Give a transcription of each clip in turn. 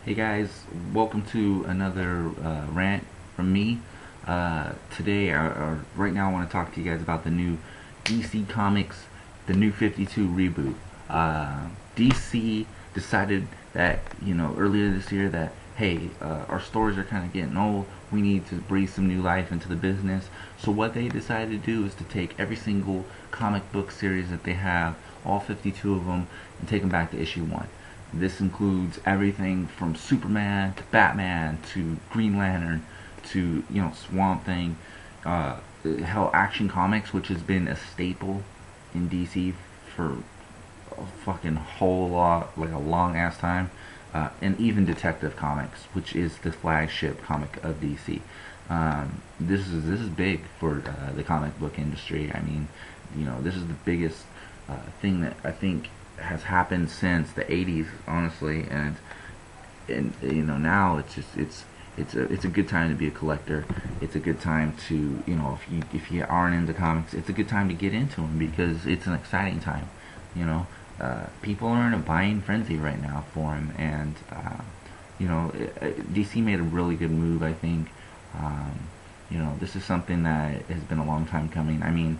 Hey guys, welcome to another rant from me. Today, right now, I want to talk to you guys about the new DC Comics, the new 52 reboot. DC decided that, earlier this year that, hey, our stores are kind of getting old. We need to breathe some new life into the business. So what they decided to do is to take every single comic book series that they have, all 52 of them, and take them back to issue 1. This includes everything from Superman to Batman to Green Lantern to Swamp Thing. Hell, Action Comics, which has been a staple in DC for a fucking whole lot, like a long ass time. And even Detective Comics, which is the flagship comic of DC. This is big for the comic book industry. I mean, this is the biggest thing that I think has happened since the 80s, honestly, and now it's a good time to be a collector. It's a good time to, if you aren't into comics, it's a good time to get into them because it's an exciting time. People are in a buying frenzy right now for them, and DC made a really good move, I think. This is something that has been a long time coming. I mean,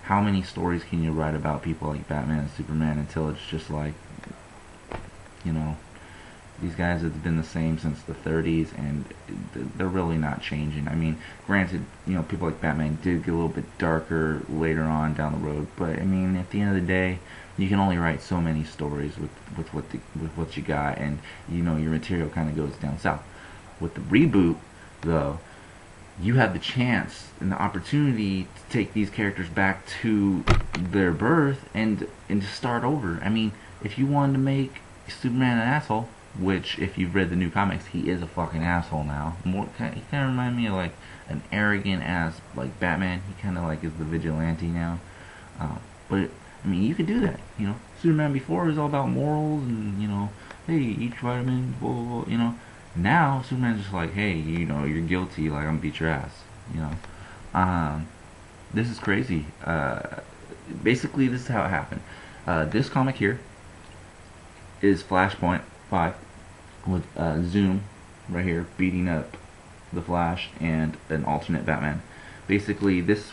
how many stories can you write about people like Batman and Superman until it's just like, these guys have been the same since the 30s, and they're really not changing. I mean, granted, people like Batman did get a little bit darker later on down the road, but I mean, at the end of the day, you can only write so many stories with what you got, and your material kind of goes down south. With the reboot, though, you have the chance and the opportunity to take these characters back to their birth and to start over. I mean, if you wanted to make Superman an asshole, which if you've read the new comics, he is a fucking asshole now. He kind of reminds me of like an arrogant ass like Batman. He kind of like is the vigilante now. But I mean, you could do that. Superman before was all about morals and hey, eat vitamin, blah blah blah. Now Superman's just like, hey, you're guilty. Like, I'm gonna beat your ass. This is crazy. Basically, this is how it happened. This comic here is Flashpoint 5 with Zoom right here beating up the Flash and an alternate Batman. Basically, this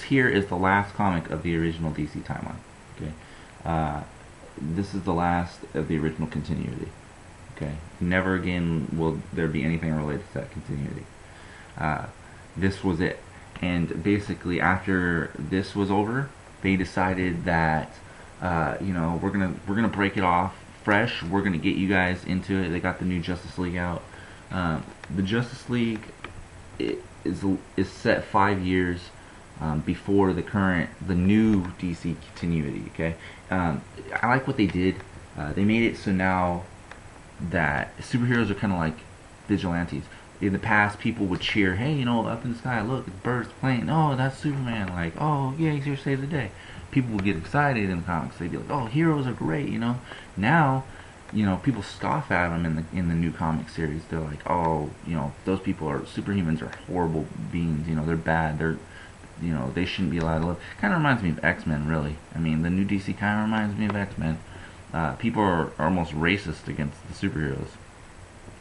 here is the last comic of the original DC timeline. Okay, this is the last of the original continuity. Okay, never again will there be anything related to that continuity. This was it, and basically after this was over, they decided that we're gonna break it off fresh. We're gonna get you guys into it. They got the new Justice League out. The Justice League is set 5 years before the new DC continuity. Okay, I like what they did. They made it so now that superheroes are kind of like vigilantes. In the past, people would cheer, hey, up in the sky, look, it's birds playing. Oh, that's Superman. Like, oh, yeah, he's here to save the day. People would get excited in the comics. They'd be like, oh, heroes are great, Now, people scoff at them in the new comic series. They're like, oh, those people superhumans are horrible beings. They're bad. They shouldn't be allowed to live. Kind of reminds me of X-Men, really. I mean, the new DC kind of reminds me of X-Men. People are almost racist against the superheroes.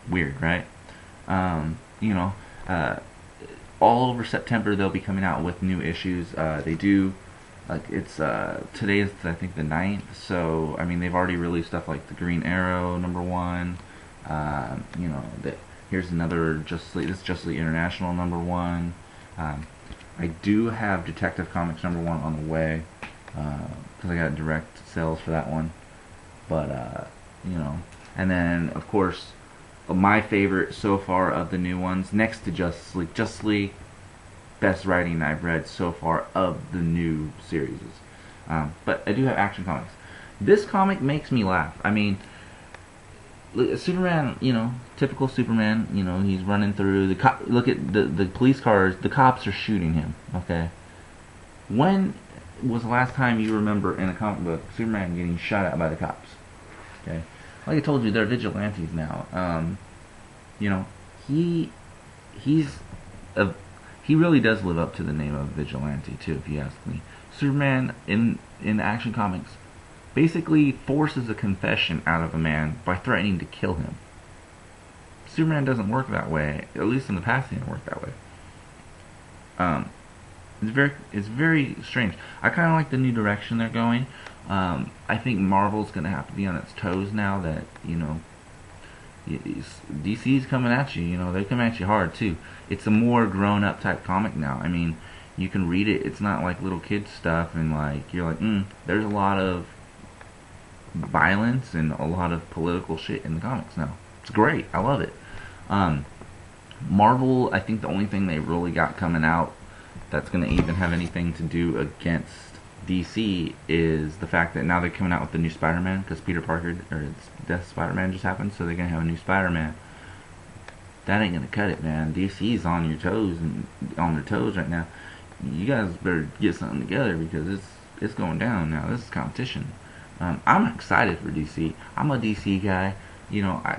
Weird, right? All over September they'll be coming out with new issues. They do, like, it's today is I think the 9th. So I mean, they've already released stuff like the Green Arrow #1. Here's another Justice League International #1. I do have Detective Comics #1 on the way because I got direct sales for that one. But and then of course my favorite so far of the new ones, next to Justice League, best writing I've read so far of the new series. But I do have Action Comics. This comic makes me laugh. I mean, Superman, typical Superman. He's running through look at the police cars. The cops are shooting him. Okay, when was the last time you remember in a comic book Superman getting shot at by the cops? Okay, like I told you, they're vigilantes now. He really does live up to the name of vigilante too, if you ask me. Superman in Action Comics basically forces a confession out of a man by threatening to kill him. Superman doesn't work that way. At least in the past, it didn't work that way. Um, it's very strange. I kind of like the new direction they're going. I think Marvel's gonna have to be on its toes now that DC's coming at you. They come at you hard too. It's a more grown-up type comic now. I mean, you can read it. It's not like little kids stuff, and like you're like, there's a lot of violence and a lot of political shit in the comics now. It's great. I love it. Marvel, I think the only thing they really got coming out that's going to even have anything to do against DC is the fact that now they're coming out with the new Spider-Man because Peter Parker or Death Spider-Man just happened, so they're going to have a new Spider-Man. That ain't going to cut it, man. DC's on your toes and on their toes right now. You guys better get something together because it's going down now. This is competition. I'm excited for DC. I'm a DC guy.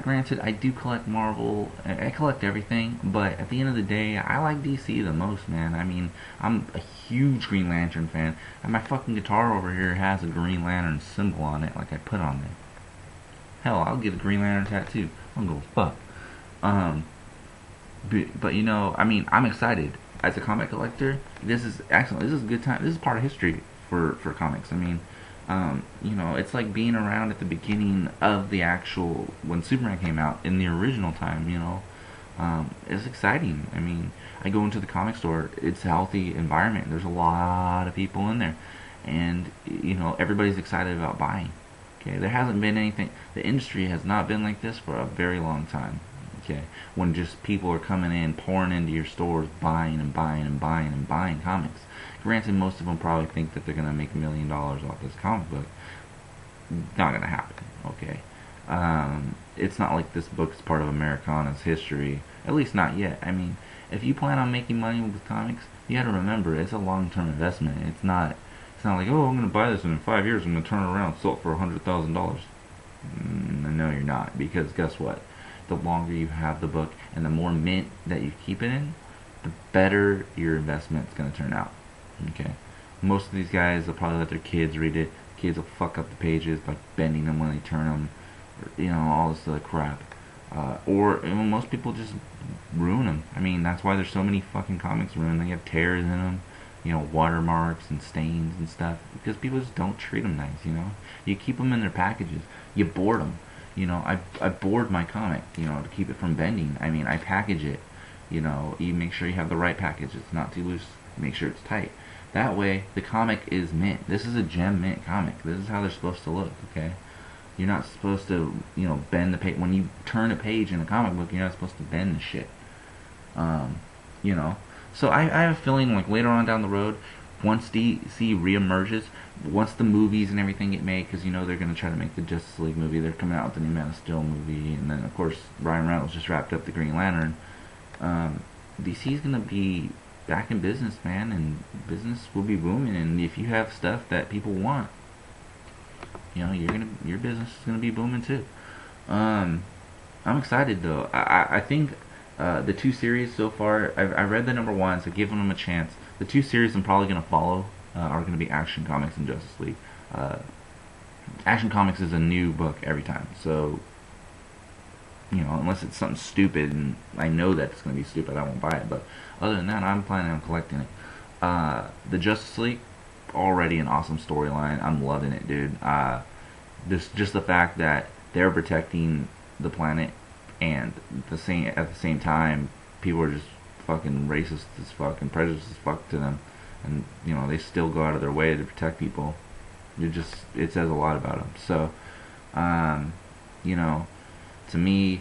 Granted, I do collect Marvel. I collect everything, but at the end of the day, I like DC the most, man. I mean, I'm a huge Green Lantern fan, and my fucking guitar over here has a Green Lantern symbol on it, like I put on there. Hell, I'll get a Green Lantern tattoo. I don't go fuck. But I mean, I'm excited as a comic collector. This is excellent. This is a good time. This is part of history for comics. I mean. It's like being around at the beginning of the actual, when Superman came out, in the original time, it's exciting. I mean, I go into the comic store, it's a healthy environment, there's a lot of people in there, and, everybody's excited about buying, okay? There hasn't been anything, the industry has not been like this for a very long time, okay? When just people are coming in, pouring into your stores, buying and buying and buying and buying comics. Granted, most of them probably think that they're going to make $1 million off this comic book. Not going to happen, okay? It's not like this book is part of Americana's history. At least not yet. I mean, if you plan on making money with comics, you got to remember, it's a long-term investment. It's not like, oh, I'm going to buy this and in 5 years I'm going to turn it around and sell it for $100,000. No, you're not. Because guess what? The longer you have the book and the more mint that you keep it in, the better your investment's going to turn out. Okay, most of these guys will probably let their kids read it. Kids will fuck up the pages by bending them when they turn them, all this other crap. Or most people just ruin them. I mean, that's why there's so many fucking comics ruined. They have tears in them, watermarks and stains and stuff, because people just don't treat them nice. You keep them in their packages. You board them. I board my comic, to keep it from bending. I mean, I package it. You make sure you have the right package. It's not too loose. Make sure it's tight. That way, the comic is mint. This is a gem mint comic. This is how they're supposed to look, okay? You're not supposed to, bend the page. When you turn a page in a comic book, you're not supposed to bend the shit. So I have a feeling like later on down the road, once DC reemerges, once the movies and everything get made, because they're going to try to make the Justice League movie. They're coming out with the new Man of Steel movie, and then of course Ryan Reynolds just wrapped up the Green Lantern. DC's going to be back in business, man, and business will be booming. And if you have stuff that people want, your business is gonna be booming too. I'm excited though. I think the two series so far, I read the number one, so giving them a chance. The two series I'm probably gonna follow are gonna be Action Comics and Justice League. Action Comics is a new book every time, so unless it's something stupid, and I know that it's going to be stupid, I won't buy it. But other than that, I'm planning on collecting it. The Justice League, already an awesome storyline. I'm loving it, dude. Just the fact that they're protecting the planet, and at the same time, people are just fucking racist as fuck and prejudiced as fuck to them, and they still go out of their way to protect people. It says a lot about them. So, to me,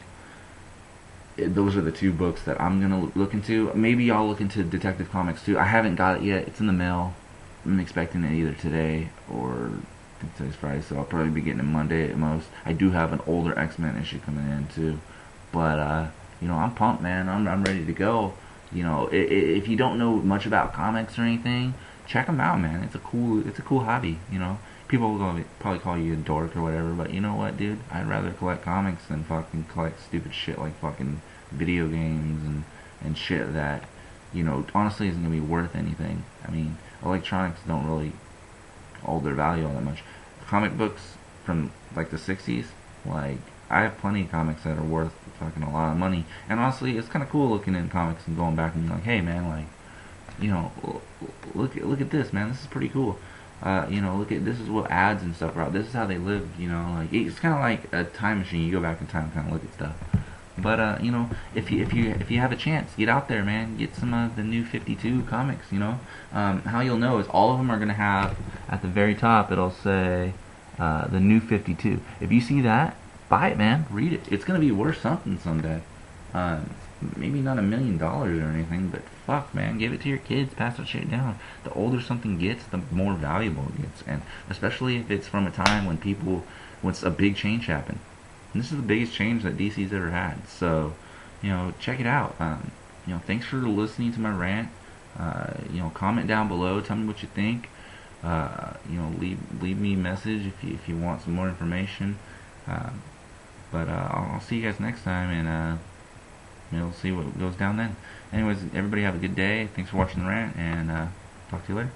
those are the two books that I'm going to look into. Maybe I'll look into Detective Comics too. I haven't got it yet. It's in the mail. I'm expecting it either today or I think today's Friday, so I'll probably be getting it Monday at most. I do have an older X-Men issue coming in too. But, I'm pumped, man. I'm ready to go. If you don't know much about comics or anything, check them out, man. It's a cool hobby, People will probably call you a dork or whatever, but you know what, dude? I'd rather collect comics than fucking collect stupid shit like fucking video games and shit that, honestly isn't going to be worth anything. I mean, electronics don't really hold their value all that much. Comic books from, like, the 60s, like, I have plenty of comics that are worth fucking a lot of money. And honestly, it's kind of cool looking in comics and going back and being like, hey man, like, you know, look at this, man. This is pretty cool. You know, look at this is what ads and stuff are out. This is how they lived. You know, like it's kind of like a time machine. You go back in time, and kind of look at stuff. But you know, if you have a chance, get out there, man. Get some of the new 52 comics. You know, how you'll know is all of them are gonna have at the very top. It'll say the new 52. If you see that, buy it, man. Read it. It's gonna be worth something someday. Maybe not $1 million or anything, but fuck, man, give it to your kids. Pass that shit down. The older something gets, the more valuable it gets, and especially if it's from a time when once a big change happened. And this is the biggest change that DC's ever had. So, you know, check it out. You know, thanks for listening to my rant. You know, comment down below. Tell me what you think. You know, leave me a message if you want some more information. But I'll see you guys next time, and we'll see what goes down then. Anyways, everybody have a good day. Thanks for watching the rant, and talk to you later.